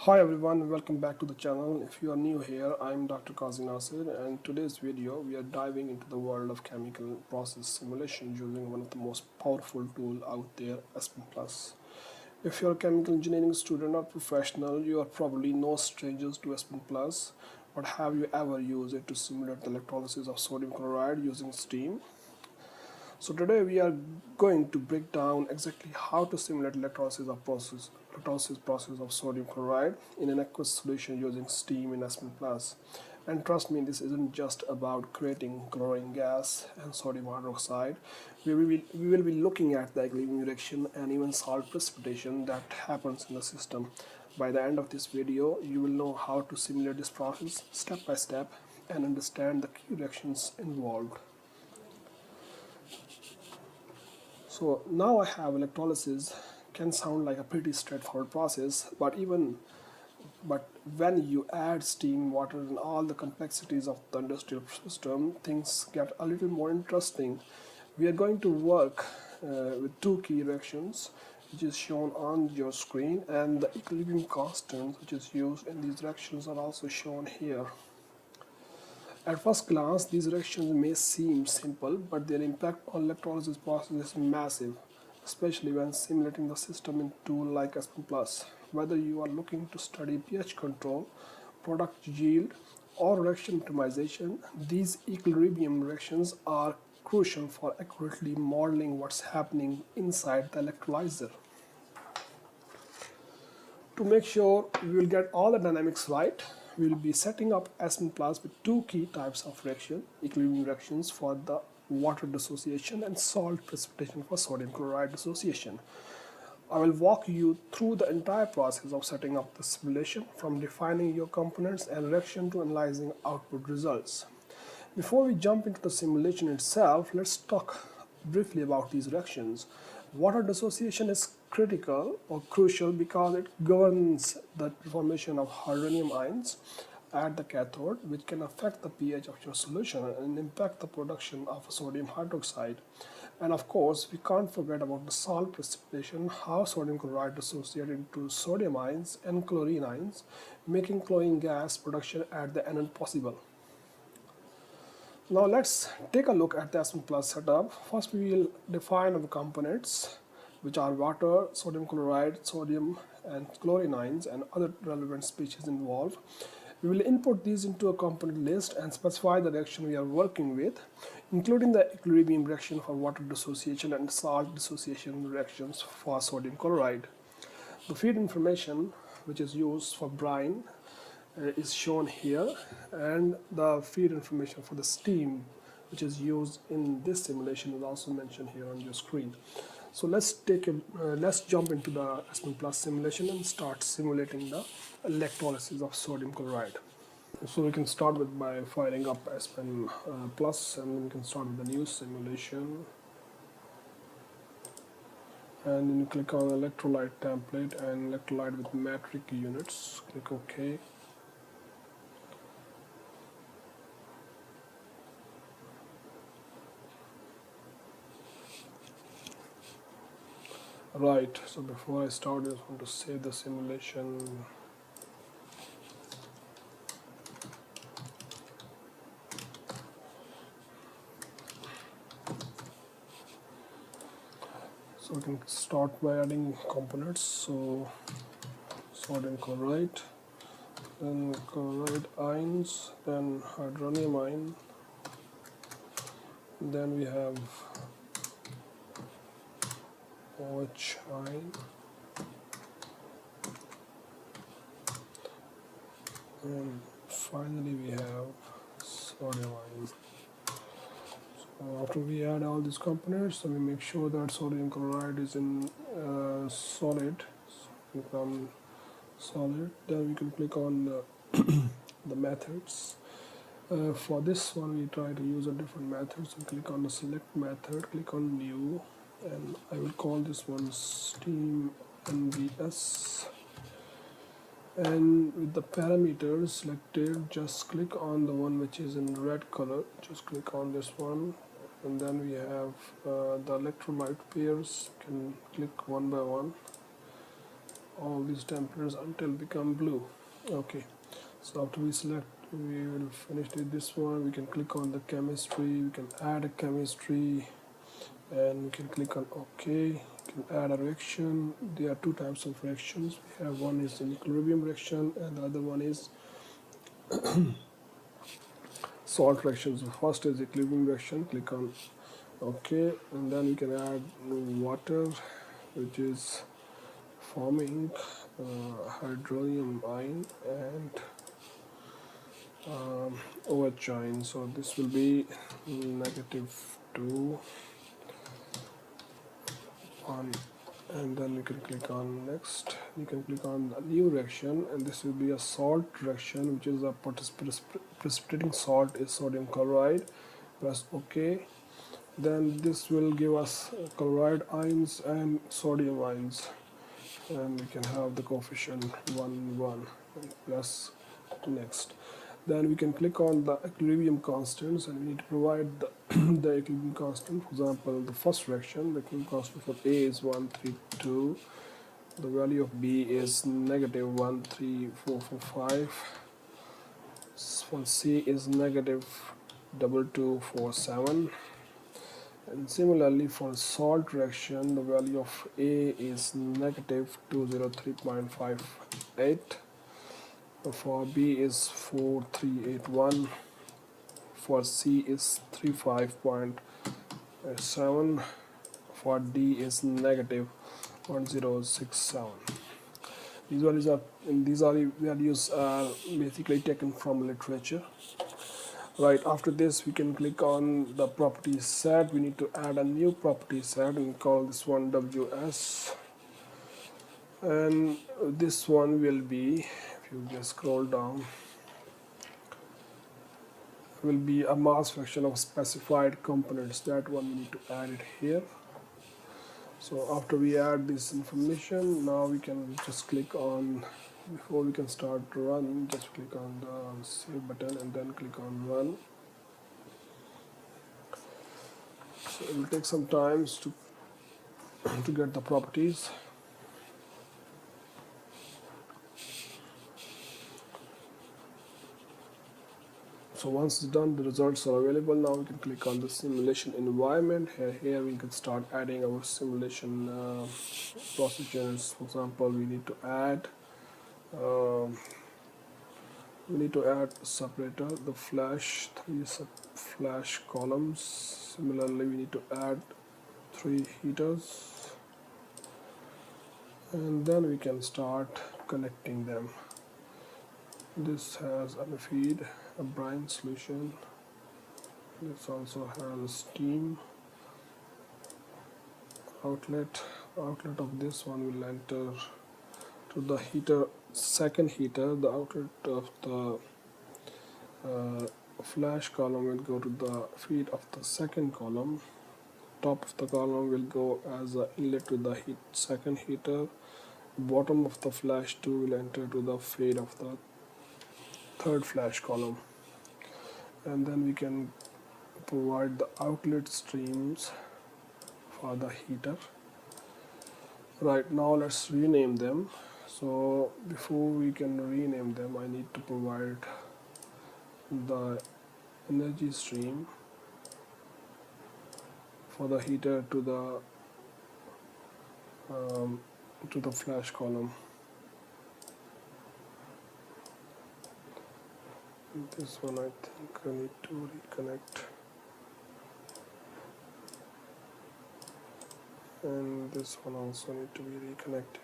Hi everyone, welcome back to the channel. If you are new here, I'm Dr. Qazi Nasir, and in today's video we are diving into the world of chemical process simulation using one of the most powerful tools out there, Aspen Plus. If you're a chemical engineering student or professional, you are probably no strangers to Aspen Plus, but have you ever used it to simulate the electrolysis of sodium chloride using steam? So today we are going to break down exactly how to simulate electrolysis process of sodium chloride in an aqueous solution using steam in Aspen Plus. And trust me, this isn't just about creating chlorine gas and sodium hydroxide. We will be looking at the equilibrium reaction and even salt precipitation that happens in the system. By the end of this video, you will know how to simulate this process step by step and understand the key reactions involved. So now I have electrolysis can sound like a pretty straightforward process, but when you add steam, water, and all the complexities of the industrial system, things get a little more interesting. We are going to work with two key reactions, which is shown on your screen, and the equilibrium constant which is used in these reactions are also shown here. At first glance, these reactions may seem simple, but their impact on electrolysis process is massive, especially when simulating the system in tool like Aspen Plus. Whether you are looking to study pH control, product yield, or reaction optimization, these equilibrium reactions are crucial for accurately modeling what's happening inside the electrolyzer. To make sure we will get all the dynamics right, we will be setting up Aspen Plus with two key types of reaction, equilibrium reactions for the water dissociation and salt precipitation for sodium chloride dissociation. I will walk you through the entire process of setting up the simulation, from defining your components and reaction to analyzing output results. Before we jump into the simulation itself, let's talk briefly about these reactions. Water dissociation is critical or crucial because it governs the formation of hydronium ions at the cathode, which can affect the pH of your solution and impact the production of sodium hydroxide. And of course, we can't forget about the salt precipitation, how sodium chloride dissociates into sodium ions and chlorine ions, making chlorine gas production at the end possible. Now let's take a look at the Aspen Plus setup. First we will define the components, which are water, sodium chloride, sodium and chlorine ions and other relevant species involved. We will input these into a component list and specify the reaction we are working with, including the equilibrium reaction for water dissociation and salt dissociation reactions for sodium chloride. The feed information, which is used for brine, is shown here, and the feed information for the steam which is used in this simulation is also mentioned here on your screen. So let's jump into the Aspen Plus simulation and start simulating the electrolysis of sodium chloride. So we can start with by firing up Aspen Plus, and we can start with the new simulation, and then you click on electrolyte template and electrolyte with metric units. Click OK. Right, so before I start, I just want to save the simulation. So we can start by adding components. So sodium chloride, then chloride ions, then hydronium ion, then we have OH ion, and finally we have sodium ion. So after we add all these components, so we make sure that sodium chloride is in solid. So click on solid, then we can click on the methods. For this one we try to use a different method, so click on the select method, click on new, and I will call this one steam NVS. And with the parameters selected, just click on the one which is in red color, just click on this one, and then we have the electrolyte pairs. You can click one by one all these temperatures until become blue. Okay, so after we select, we will finish this one. We can click on the chemistry, we can add a chemistry, and we can click on OK. You can add a reaction. There are two types of reactions. We have one is an equilibrium reaction and the other one is salt reaction. So first is equilibrium reaction. Click on OK, and then we can add water, which is forming hydronium ion and OH. So this will be -2 1, and then you can click on next. You can click on a new reaction, and this will be a salt reaction, which is a precipitating salt is sodium chloride. Press OK. Then this will give us chloride ions and sodium ions, and we can have the coefficient 1 1 and press next. Then we can click on the equilibrium constants, and we need to provide the, the equilibrium constant. For example, the first reaction, the equilibrium constant for A is 132, the value of B is -13445, for C is -2247, and similarly for salt reaction, the value of A is -203.58, for B is 4381, for C is 35.7, for D is -1067. These values are basically taken from literature. Right, after this we can click on the property set. We need to add a new property set and call this one WS, and this one will be, if you just scroll down, will be a mass fraction of specified components. That one we need to add it here. So after we add this information, now we can just click on, before we can start to run, just click on the save button and then click on run. So it will take some time to get the properties. So once it's done, the results are available. Now we can click on the simulation environment. Here we can start adding our simulation procedures. For example, we need to add separator, the three flash columns. Similarly, we need to add 3 heaters, and then we can start connecting them. This has a feed, a brine solution. This also has a steam outlet. Outlet of this one will enter to the heater, second heater. The outlet of the flash column will go to the feed of the second column. Top of the column will go as an inlet to the second heater. Bottom of the flash 2 will enter to the feed of the third flash column, and then we can provide the outlet streams for the heater. Right, now let's rename them. So before we can rename them, I need to provide the energy stream for the heater to the flash column. This one I think I need to reconnect, and this one also need to be reconnected.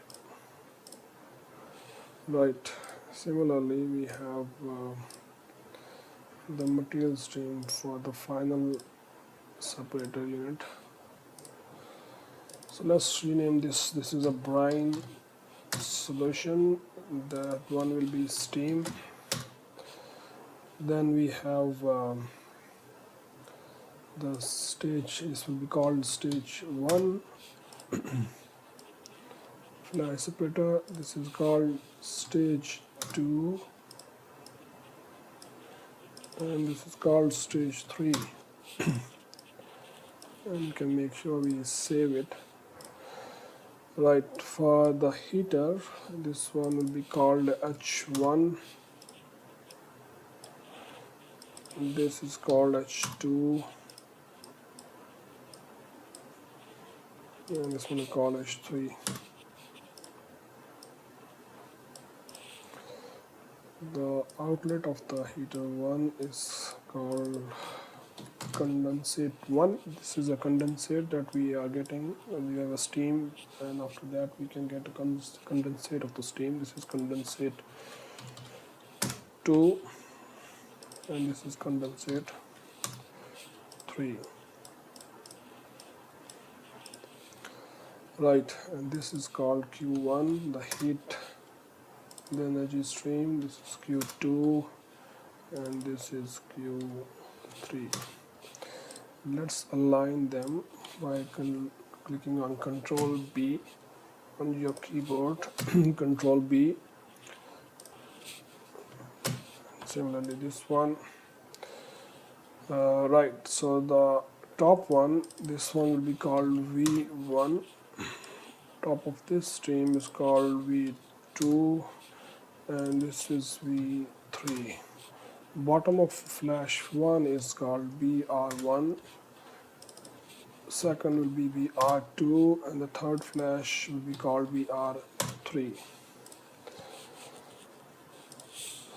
Right, similarly we have the material stream for the final separator unit. So let's rename this. This is a brine solution. That one will be steam. Then we have the stage. This will be called stage 1 flash separator. This is called stage 2, and this is called stage 3. And you can make sure we save it. Right, for the heater, this one will be called H1, this is called H2, and this one is called H3. The outlet of the heater 1 is called condensate 1. This is a condensate that we are getting. We have a steam, and after that we can get a condensate of the steam. This is condensate 2, and this is condensate 3. Right, and this is called Q1, the heat, the energy stream. This is Q2, and this is Q3. Let's align them by clicking on Control B on your keyboard. Control B. Similarly, this one. Right, so the top one, this one will be called V1. Top of this stream is called V2, and this is V3. Bottom of flash 1 is called BR1, second will be BR2, and the third flash will be called BR3.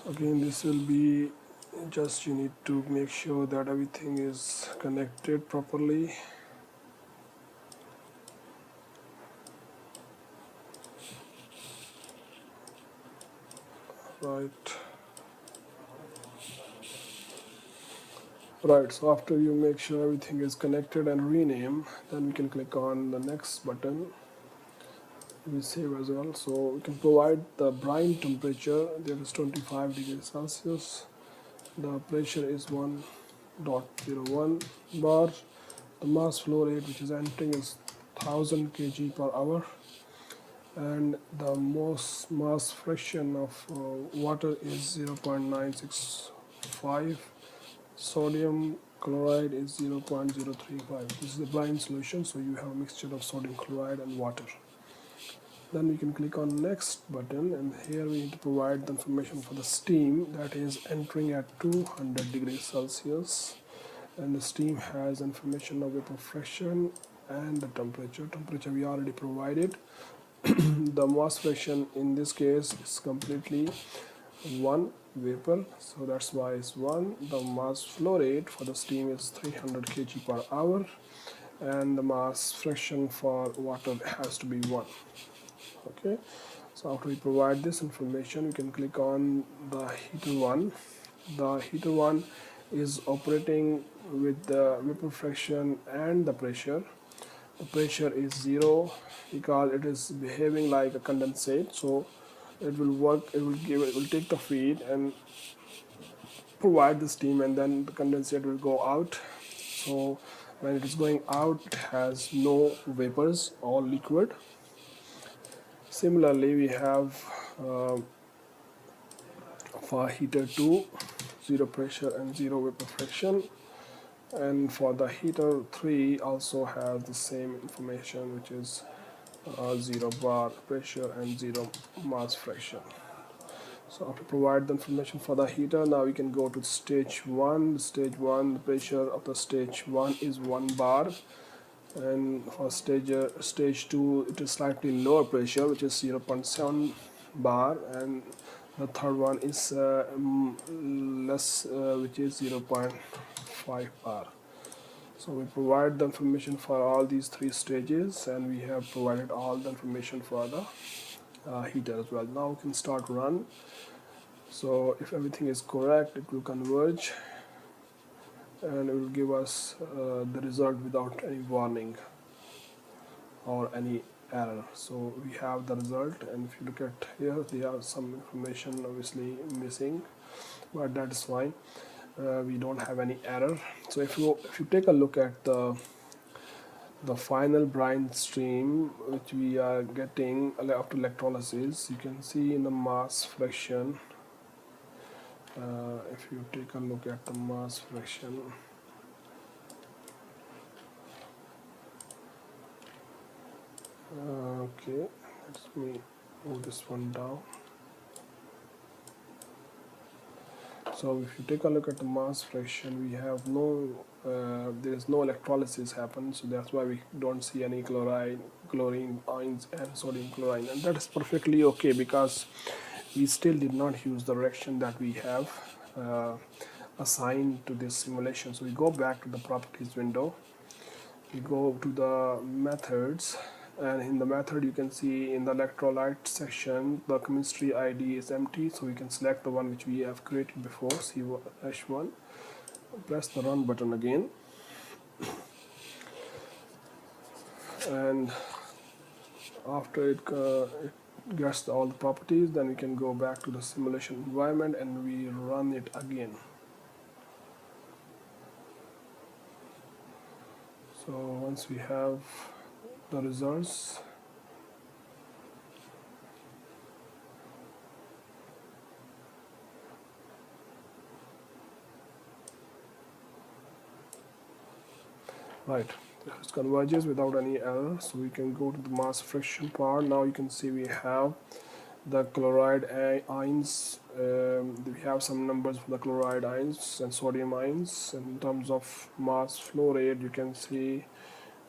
Again, this will be just, you need to make sure that everything is connected properly. Right, so after you make sure everything is connected and rename, then we can click on the next button. We save as well. So we can provide the brine temperature, that is 25 degrees Celsius. The pressure is 1.01 bar. The mass flow rate which is entering is 1000 kg per hour. And the most mass fraction of water is 0.965. Sodium chloride is 0.035. This is the brine solution, so you have a mixture of sodium chloride and water. Then we can click on next button, and here we need to provide the information for the steam that is entering at 200 degrees Celsius, and the steam has information of vapor fraction and the temperature. Temperature we already provided. The mass fraction in this case is completely 1 vapor, so that's why it's 1. The mass flow rate for the steam is 300 kg per hour, and the mass fraction for water has to be 1. Okay, so after we provide this information, we can click on the heater 1. The heater 1 is operating with the vapor fraction and the pressure. The pressure is 0 because it is behaving like a condensate, so it will work, it will take the feed and provide the steam, and then the condensate will go out. So when it is going out, it has no vapors, all liquid. Similarly, we have for heater 2, 0 pressure and 0 vapor fraction, and for the heater 3 also has the same information, which is 0 bar pressure and 0 mass fraction. So after provide the information for the heater, now we can go to stage 1. Stage 1, the pressure of the stage 1 is 1 bar, and for stage 2 it is slightly lower pressure, which is 0.7 bar, and the third one is less, which is 0.5 bar. So we provide the information for all these 3 stages, and we have provided all the information for the heater as well. Now we can start run. So if everything is correct, it will converge and it will give us the result without any warning or any error. So we have the result, and if you look at here, there are some information obviously missing, but that is fine. We don't have any error. So if you take a look at the final brine stream which we are getting after electrolysis, you can see in the mass fraction. If you take a look at the mass fraction, Okay, let me move this one down. So if you take a look at the mass fraction, we have there is no electrolysis happen, so that's why we don't see any chlorine ions and sodium chlorine, and that is perfectly okay because we still did not use the reaction that we have uh, assigned to this simulation. So we go back to the properties window, we go to the methods, and in the method you can see in the electrolyte section the chemistry ID is empty, so we can select the one which we have created before, C-1, press the run button again, and after it gets all the properties, then we can go back to the simulation environment and we run it again. So once we have the results, right, it converges without any error, so we can go to the mass fraction part. Now you can see we have the chloride ions, we have some numbers for the chloride ions and sodium ions, and in terms of mass flow rate you can see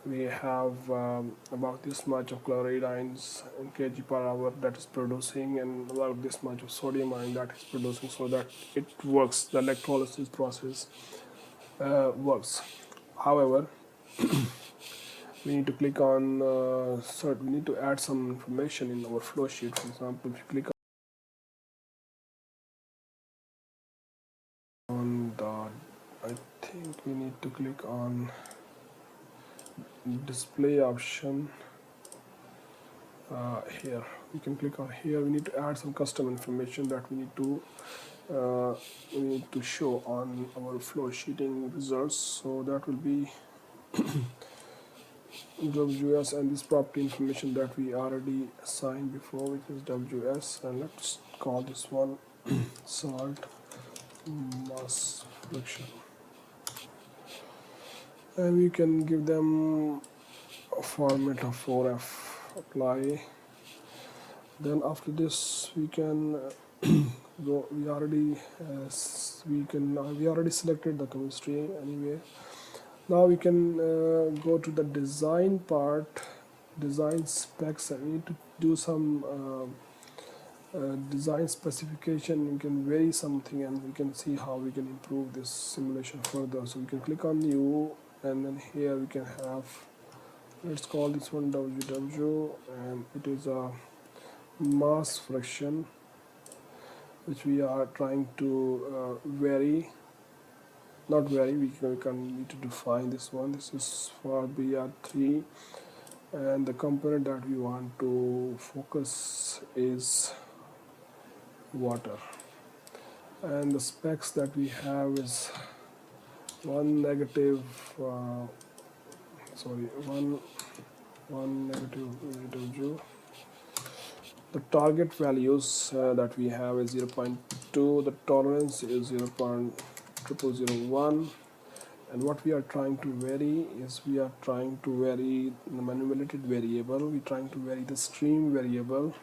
we have about this much of chloride ions in kg per hour that is producing, and about this much of sodium ion that is producing, so that it works, the electrolysis process works. However, we need to click on we need to add some information in our flow sheet. For example, if you click on the, I think we need to click on display option. Here we can click on here. We need to add some custom information that we need to show on our flow sheeting results. So that will be WS and this property information that we already assigned before, which is WS, and let's call this one salt mass fraction, and we can give them a format of 4F, apply. Then after this we can go, we already selected the chemistry anyway. Now we can go to the design part, design specs, and we need to do some design specification. We can vary something and we can see how we can improve this simulation further. So we can click on new, and then here we can have, let's call this one WW, and it is a mass fraction which we are trying to vary, not vary, we can need to define this one. This is for BR3, and the component that we want to focus is water, and the specs that we have is one negative one negative joule. The target values that we have is 0.2, the tolerance is 0.0001, and what we are trying to vary is we are trying to vary the manipulated variable. We're trying to vary the stream variable,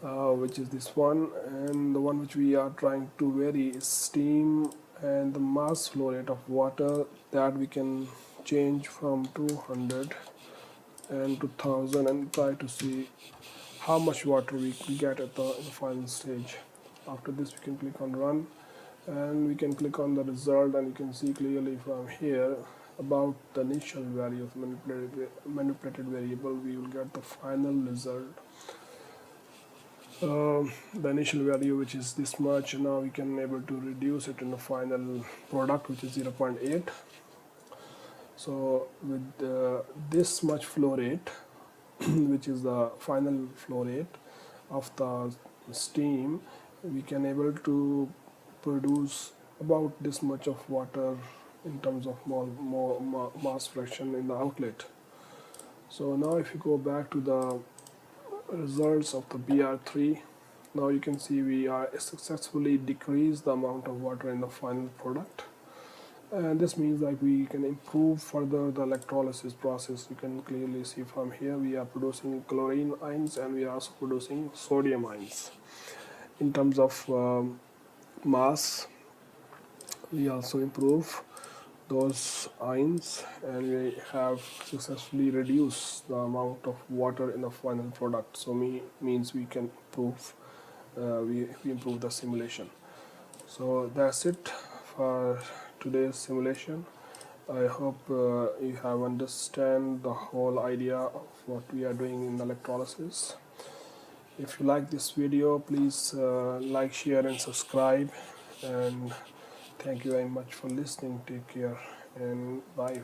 which is this one, and the one which we are trying to vary is steam and the mass flow rate of water, that we can change from 200 and to 1000 and try to see how much water we get at the final stage. After this we can click on run, and we can click on the result, and you can see clearly from here about the initial value of manipulated variable. We will get the final result, the initial value, which is this much. Now we can able to reduce it in the final product, which is 0.8. So with this much flow rate which is the final flow rate of the steam, we can able to produce about this much of water in terms of more mass fraction in the outlet. So now if you go back to the results of the BR3, now you can see we are successfully decreased the amount of water in the final product, and this means like we can improve further the electrolysis process. You can clearly see from here we are producing chlorine ions and we are also producing sodium ions. In terms of mass, we also improve those ions, and we have successfully reduced the amount of water in the final product. So means we can improve, we improve the simulation. So that's it for today's simulation. I hope you have understand the whole idea of what we are doing in electrolysis. If you like this video, please like, share and subscribe, and thank you very much for listening. Take care and bye.